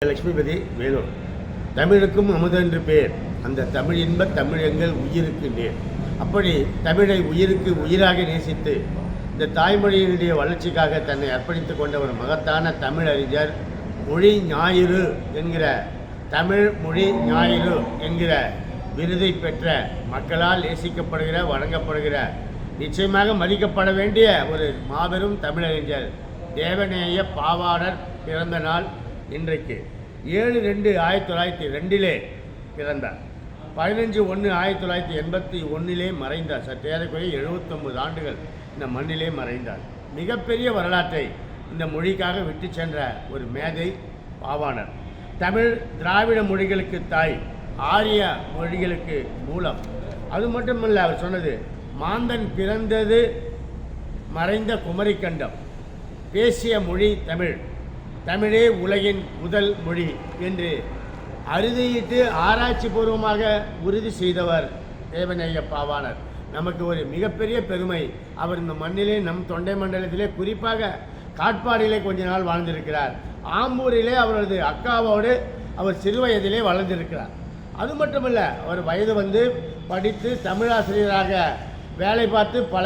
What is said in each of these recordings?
லட்சுமிபதி வேலூர். தமிழுக்கும் அமுதென்று பேர், அந்த தமிழ் இன்ப தமிழ் எங்கள் உயிருக்கு நேர். அப்படி தமிழை உயிருக்கு உயிராக நேசித்து இந்த தாய்மொழியினுடைய வளர்ச்சிக்காக தன்னை அர்ப்பணித்துக் கொண்ட ஒரு மகத்தான தமிழ் அறிஞர், மொழி ஞாயிறு என்கிற தமிழ் மொழி ஞாயிறு என்கிற விருதை பெற்ற, மக்களால் நேசிக்கப்படுகிற, வழங்கப்படுகிற, நிச்சயமாக மதிக்கப்பட வேண்டிய ஒரு மாபெரும் தமிழறிஞர் தேவநேய பாவாணர் பிறந்த நாள் இன்றைக்கு. 7/2/1902 பிறந்தார். 15/1/1981 மறைந்தார். சற்றேறக்குறைய 79 ஆண்டுகள் இந்த மண்ணிலே மறைந்தார். மிகப்பெரிய வரலாற்றை இந்த மொழிக்காக விட்டு சென்ற ஒரு மேதை பாவாணர். தமிழ் திராவிட மொழிகளுக்கு தாய், ஆரிய மொழிகளுக்கு மூலம். அது மட்டுமல்ல, அவர் சொன்னது, மாந்தன் பிறந்தது மறைந்த குமரிக்கண்டம், பேசிய மொழி தமிழ், தமிழே உலகின் முதல் மொழி என்று அறுதியிட்டு ஆராய்ச்சி பூர்வமாக உறுதி செய்தவர் தேவநேய பாவாணர். நமக்கு ஒரு மிகப்பெரிய பெருமை. அவர் இந்த மண்ணிலே, நம் தொண்டை மண்டலத்திலே, குறிப்பாக காட்பாடியிலே கொஞ்ச நாள் வாழ்ந்திருக்கிறார். ஆம்பூரிலே அவரது அக்காவோடு அவர் சிறு வயதிலே வளர்ந்திருக்கிறார். அது மட்டுமல்ல, அவர் வயது வந்து படித்து தமிழாசிரியராக வேலை பார்த்து பல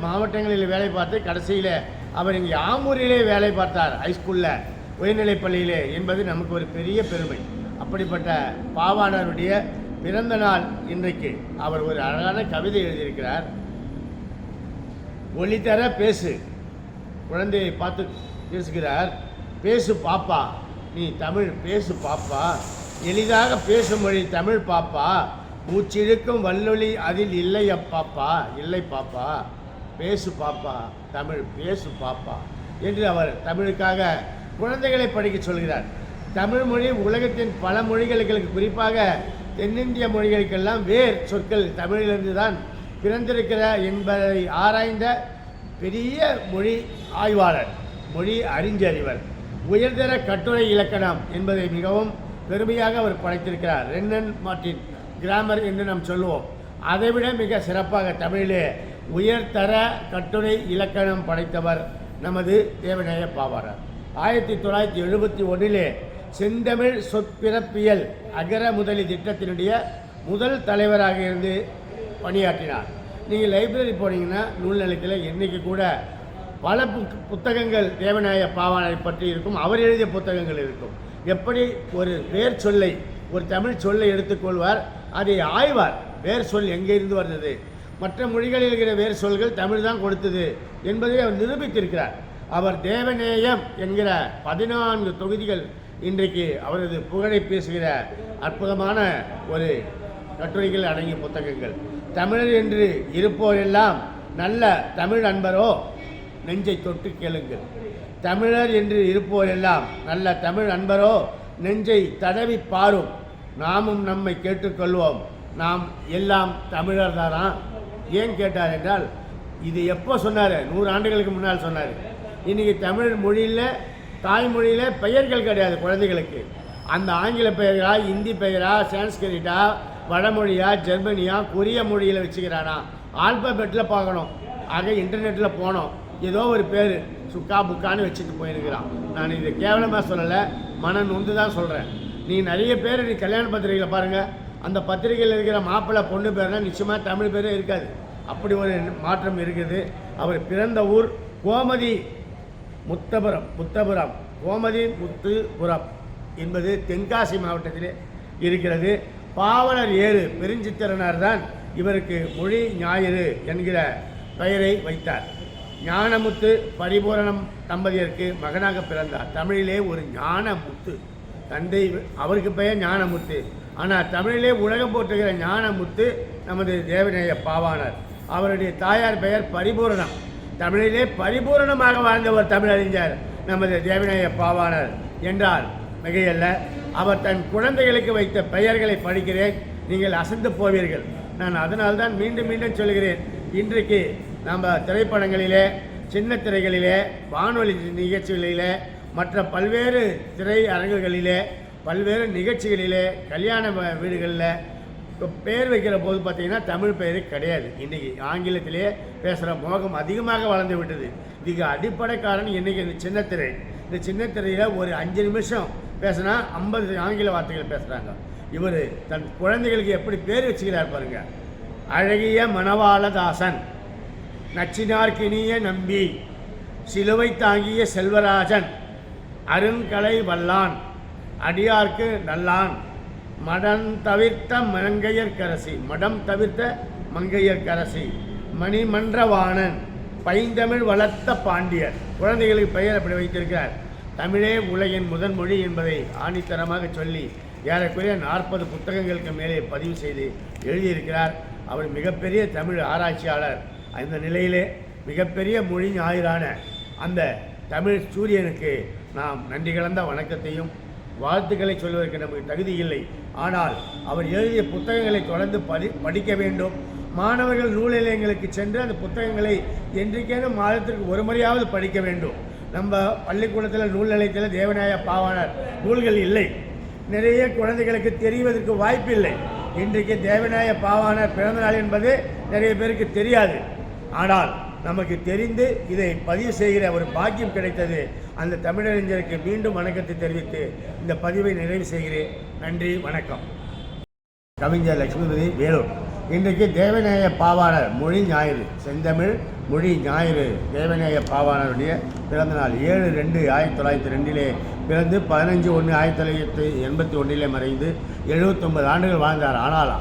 மாவட்டங்களில் வேலை பார்த்து கடைசியில் அவர் இங்கே ஆம்பூரிலே வேலை பார்த்தார், ஹைஸ்கூலில், உயர்நிலைப்பள்ளியிலே என்பது நமக்கு ஒரு பெரிய பெருமை. அப்படிப்பட்ட பாவாணருடைய பிறந்த நாள் இன்றைக்கு. அவர் ஒரு அழகான கவிதை எழுதியிருக்கிறார். ஒளித்தர பேசு, குழந்தையை பார்த்து பேசுகிறார். பேசு பாப்பா, நீ தமிழ் பேசு பாப்பா, எளிதாக பேசும் மொழி தமிழ் பாப்பா, மூச்சிழுக்கும் வல்லொலி அதில் இல்லை அப்பாப்பா, இல்லை பாப்பா, பேசு பாப்பா, தமிழ் பேசு பாப்பா என்று அவர் தமிழுக்காக குழந்தைகளை படிக்க சொல்கிறார். தமிழ் மொழி உலகத்தின் பல மொழிகளுக்கு, குறிப்பாக தென்னிந்திய மொழிகளுக்கெல்லாம் வேர் சொற்கள் தமிழிலிருந்து தான் பிறந்திருக்கிற என்பதை ஆராய்ந்த பெரிய மொழி ஆய்வாளர், மொழி அறிஞர். உயர்தர கட்டுரை இலக்கணம் என்பதை மிகவும் பெருமையாக அவர் படைத்திருக்கிறார். ரென்னன் மார்ட்டின் கிராமர் என்று நாம் சொல்லுவோம். அதைவிட மிக சிறப்பாக தமிழிலே உயர்தர கட்டுரை இலக்கணம் படைத்தவர் நமது தேவநேய பாவாணர். 1971 செந்தமிழ் சொற்பிறப்பியல் அகர முதலி திட்டத்தினுடைய முதல் தலைவராக இருந்து பணியாற்றினார். நீங்கள் லைப்ரரி போனீங்கன்னா நூல் நிலையத்தில் இன்றைக்கி கூட பல புத்தகங்கள் தேவநேய பாவாணரை பற்றி இருக்கும். அவர் எழுதிய புத்தகங்கள் இருக்கும். எப்படி ஒரு வேர் சொல்லை, ஒரு தமிழ் சொல்லை எடுத்துக்கொள்வார், அதை ஆய்வார். வேர் சொல் எங்கேருந்து வந்தது, மற்ற மொழிகளில் இருக்கிற வேறு சொல்கள் தமிழ் தான் கொடுத்தது என்பதை அவர் நிரூபித்திருக்கிறார். அவர் தேவநேயம் என்கிற 14 தொகுதிகள் இன்றைக்கு அவரது புகழை பேசுகிற அற்புதமான ஒரு கட்டுரைகள் அடங்கிய புத்தகங்கள். தமிழர் என்று இருப்போரெல்லாம் நல்ல தமிழ் அன்பரோ நெஞ்சை தொட்டு கேளுங்கள். தமிழர் என்று இருப்போரெல்லாம் நல்ல தமிழ் அன்பரோ நெஞ்சை தடவி பாரும். நாமும் நம்மை கேட்டுக்கொள்வோம், நாம் எல்லாம் தமிழர் தானா. ஏன் கேட்டார் என்றால், இது எப்போ சொன்னார்? 100 ஆண்டுகளுக்கு முன்னால் சொன்னார். இன்றைக்கி தமிழ் மொழியில், தாய்மொழியில் பெயர்கள் கிடையாது குழந்தைகளுக்கு. அந்த ஆங்கில பெயரா, இந்தி பெயரா, சான்ஸ்கிரிட்டா, வடமொழியா, ஜெர்மனியா, கொரிய மொழியில் வச்சுக்கிறானா, ஆல்பபெட்டில் பார்க்கணும். ஆக இன்டர்நெட்டில் போனோம், ஏதோ ஒரு பேர் சுக்கா புக்கான்னு வச்சுட்டு போயிருக்கிறான். நான் இது கேவலமாக சொல்லலை, மன நொந்து தான் சொல்கிறேன். நீ நிறைய பேர் நீ கல்யாண பத்திரிகையில் பாருங்கள், அந்த பத்திரிகையில் இருக்கிற மாப்பிள்ளை பொண்ணு பேர்னால் நிச்சயமாக தமிழ் பேரே இருக்காது. அப்படி ஒரு மாற்றம் இருக்குது. அவர் பிறந்த ஊர் கோமதி முத்தபுரம், கோமதி முத்துபுரம் என்பது தென்காசி மாவட்டத்திலே இருக்கிறது. பாவலர் ஏறு பெருஞ்சித்திரனார் தான் இவருக்கு மொழி ஞாயிறு என்கிற பெயரை வைத்தார். ஞானமுத்து பரிபூரணம் தம்பதியருக்கு மகனாக பிறந்தார். தமிழிலே ஒரு ஞானமுத்து தந்தை, அவருக்கு பெயர் ஞானமுத்து. ஆனால் தமிழிலே உலகம் போற்றுகிற ஞானமுத்து நமது தேவநேய பாவாணர். அவருடைய தாயார் பெயர் பரிபூரணம். தமிழிலே பரிபூரணமாக வாழ்ந்த ஒரு தமிழறிஞர் நமது தேவநேய பாவாணர் என்றால் மிகையல்ல. அவர் தன் குழந்தைகளுக்கு வைத்த பெயர்களை படிக்கிறேன், நீங்கள் அசந்து போவீர்கள். நான் அதனால்தான் மீண்டும் மீண்டும் சொல்கிறேன். இன்றைக்கு நம்ம திரைப்படங்களிலே, சின்ன திரைகளிலே, வானொலி நிகழ்ச்சிகளிலே, மற்ற பல்வேறு திரை அரங்குகளிலே, பல்வேறு நிகழ்ச்சிகளிலே, கல்யாண வீடுகளில் பேர் வைக்கிற போது பார்த்திங்கன்னா தமிழ் பெயர் கிடையாது. இன்றைக்கி ஆங்கிலத்திலே பேசுகிற மோகம் அதிகமாக வளர்ந்து விட்டது. இதுக்கு அடிப்படை காரணம் இன்றைக்கி இந்த சின்னத்திரை. இந்த சின்னத்திரையில் ஒரு 5 நிமிஷம் பேசினா 50 ஆங்கில வார்த்தைகள் பேசுகிறாங்க. இவர் தன் குழந்தைகளுக்கு எப்படி பேர் வச்சுக்கிறார் பாருங்க. அழகிய மணவாளதாசன், நச்சினார்க்கினிய நம்பி, சிலுவை தாங்கிய செல்வராஜன், அருங்கலை வல்லான், அடியார்க்கு நல்லான், மடம் தவிர்த்த மங்கையர்க்கரசி, மணிமன்றவாணன், பைந்தமிழ் வளர்த்த பாண்டியர். குழந்தைகளுக்கு பெயர் அப்படி வைத்திருக்கிறார். தமிழே உலகின் முதன் மொழி என்பதை ஆணித்தரமாக சொல்லி ஏறக்குறைய 40 புத்தகங்களுக்கு மேலே பதிவு செய்து எழுதியிருக்கிறார். அவர் மிகப்பெரிய தமிழ் ஆராய்ச்சியாளர். அந்த நிலையிலே மிகப்பெரிய மொழி ஞாயிறான அந்த தமிழ் சூரியனுக்கு நாம் நன்றி கலந்த வணக்கத்தையும் வாழ்த்துக்களை சொல்வதற்கு நமக்கு தகுதி இல்லை. ஆனால் அவர் எழுதிய புத்தகங்களை தொடர்ந்து படிக்க வேண்டும். மாணவர்கள் நூல் நிலையங்களுக்கு சென்று அந்த புத்தகங்களை என்றைக்கேனும் மாதத்திற்கு ஒரு முறையாவது படிக்க வேண்டும். நம்ம பள்ளிக்கூடத்தில் நூல் நிலையத்தில் தேவநாய பாவாணர் நூல்கள் இல்லை. நிறைய குழந்தைகளுக்கு தெரிவதற்கு வாய்ப்பில்லை. இன்றைக்கு தேவநாய பாவாணர் பிறந்தநாள் என்பது நிறைய பேருக்கு தெரியாது. ஆனால் நமக்கு தெரிந்து இதை பதிவு செய்கிற ஒரு பாக்கியம் கிடைத்தது. அந்த தமிழறிஞருக்கு மீண்டும் வணக்கத்தை தெரிவித்து இந்த பதிவை நிறைவு செய்கிறேன். நன்றி, வணக்கம். கவிஞர் லட்சுமிபதி, வேலூர். இன்றைக்கு தேவநேய பாவாணர் மொழி ஞாயிறு, செந்தமிழ் மொழி ஞாயிறு தேவநேய பாவாணருடைய பிறந்தநாள். 7/2/1902 பிறந்து 15/1/1981 மறைந்து 79 ஆண்டுகள் வாழ்ந்தார். ஆனால்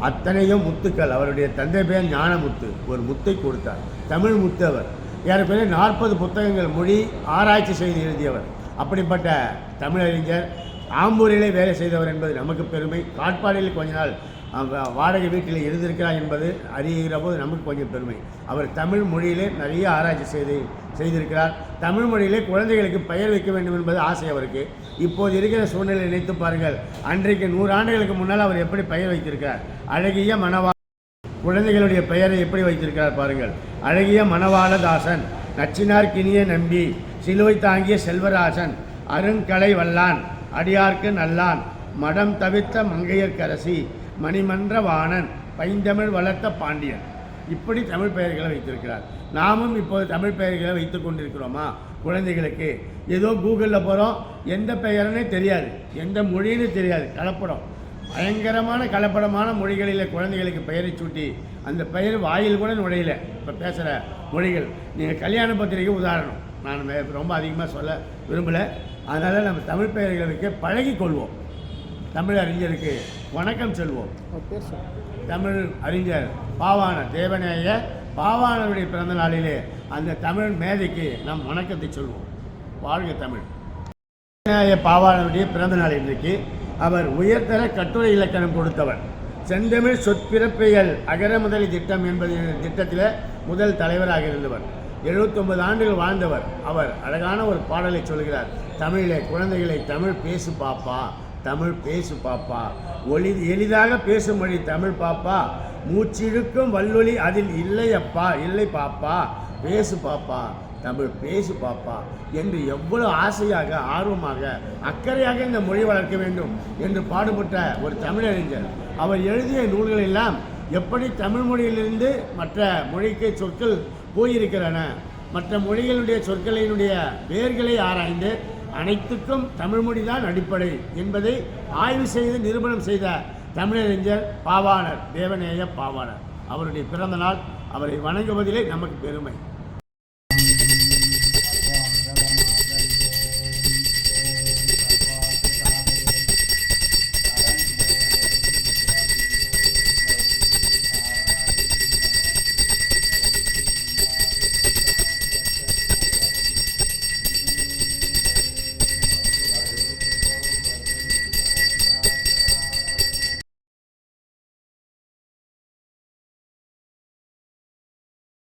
அத்தனையும் முத்துக்கள். அவருடைய தந்தை பேர் ஞானமுத்து. ஒரு முத்தை கொடுத்தார், தமிழ் முத்து. அவர் ஏறக்குறைய 40 புத்தகங்கள் மொழி ஆராய்ச்சி செய்து எழுதியவர். அப்படிப்பட்ட தமிழறிஞர் ஆம்பூரிலே வேலை செய்தவர் என்பது நமக்கு பெருமை. காட்பாடியில் கொஞ்ச நாள் வாடகை வீட்டில் இருந்திருக்கிறார் என்பது அறிகிற போது நமக்கு கொஞ்சம் பெருமை. அவர் தமிழ் மொழியிலே நிறைய ஆராய்ச்சி செய்திருக்கிறார். தமிழ் மொழியிலே குழந்தைகளுக்கு பெயர் வைக்க வேண்டும் என்பது ஆசை அவருக்கு. இப்போது இருக்கிற சூழ்நிலை நினைத்து பாருங்கள். அன்றைக்கு 100 ஆண்டுகளுக்கு முன்னால் அவர் எப்படி பெயர் வைத்திருக்கிறார். அழகிய குழந்தைகளுடைய பெயரை எப்படி வைத்திருக்கிறார் பாருங்கள். அழகிய மணவாளதாசன், நச்சினார்க்கினிய நம்பி, சிலுவை தாங்கிய செல்வராஜன், அருங்கலை வல்லான், அடியார்க்கு நல்லான், மடம் தவிர்த்த மங்கையர்க்கரசி, மணிமன்றவாணன், பைந்தமிழ் வளர்த்த பாண்டியன். இப்படி தமிழ் பெயர்களை வைத்திருக்கிறார். நாமும் இப்போது தமிழ் பெயர்களை வைத்து கொண்டிருக்கிறோமா? குழந்தைகளுக்கு ஏதோ கூகுளில் போகிறோம், எந்த பெயர்னே தெரியாது, எந்த மொழின்னு தெரியாது. கலப்படம், பயங்கரமான கலப்படமான மொழிகளில் குழந்தைகளுக்கு பெயரை சூட்டி அந்த பெயர் வாயில் கூட நுழையில. இப்போ பேசுகிற மொழிகள், நீங்கள் கல்யாண பத்திரிகை உதாரணம், நான் ரொம்ப அதிகமாக சொல்ல விரும்பலை. அதனால் நம்ம தமிழ் பெயர்களை வைக்க பழகி கொள்வோம். தமிழ் அறிஞருக்கு வணக்கம் சொல்வோம். தமிழ் அறிஞர் பாவாணர், தேவநேய பாவாணருடைய பிறந்த நாளிலே அந்த தமிழ் மேதைக்கு நாம் வணக்கத்தை சொல்வோம். வாழ்க தமிழ். தேவநேய பாவாணருடைய பிறந்த நாள் இன்றைக்கு. அவர் உயர்தர கட்டுரை இலக்கணம் கொடுத்தவர். செந்தமிழ் சொற்பிறப்பியல் அகர முதலி திட்டம் என்பது திட்டத்தில் முதல் தலைவராக இருந்தவர். 79 ஆண்டுகள் வாழ்ந்தவர். அவர் அழகான ஒரு பாடலை சொல்கிறார். தமிழிலே குழந்தைகளை தமிழ் பேசு பாப்பா, தமிழ் பேசு பாப்பா, எளிதாக பேசும் மொழி தமிழ் பாப்பா, மூச்சிழுக்கும் வல்லொலி அதில் இல்லையப்பா, இல்லை பாப்பா, பேசு பாப்பா, தமிழ் பேசு பாப்பா என்று எவ்வளவு ஆசையாக, ஆர்வமாக, அக்கறையாக இந்த மொழி வளர்க்க வேண்டும் என்று பாடுபட்ட ஒரு தமிழறிஞர். அவர் எழுதிய நூல்கள் எல்லாம் எப்படி தமிழ் மொழியிலிருந்து மற்ற மொழிக்கு சொற்கள் போயிருக்கிறன, மற்ற மொழிகளுடைய சொற்களினுடைய வேர்களை ஆராய்ந்து அனைத்துக்கும் தமிழ்மொழி தான் அடிப்படை என்பதை ஆய்வு செய்து நிரூபணம் செய்த தமிழறிஞர் பாவாணர், தேவநேய பாவாணர். அவருடைய பிறந்த நாள், அவரை வணங்குவதிலே நமக்கு பெருமை.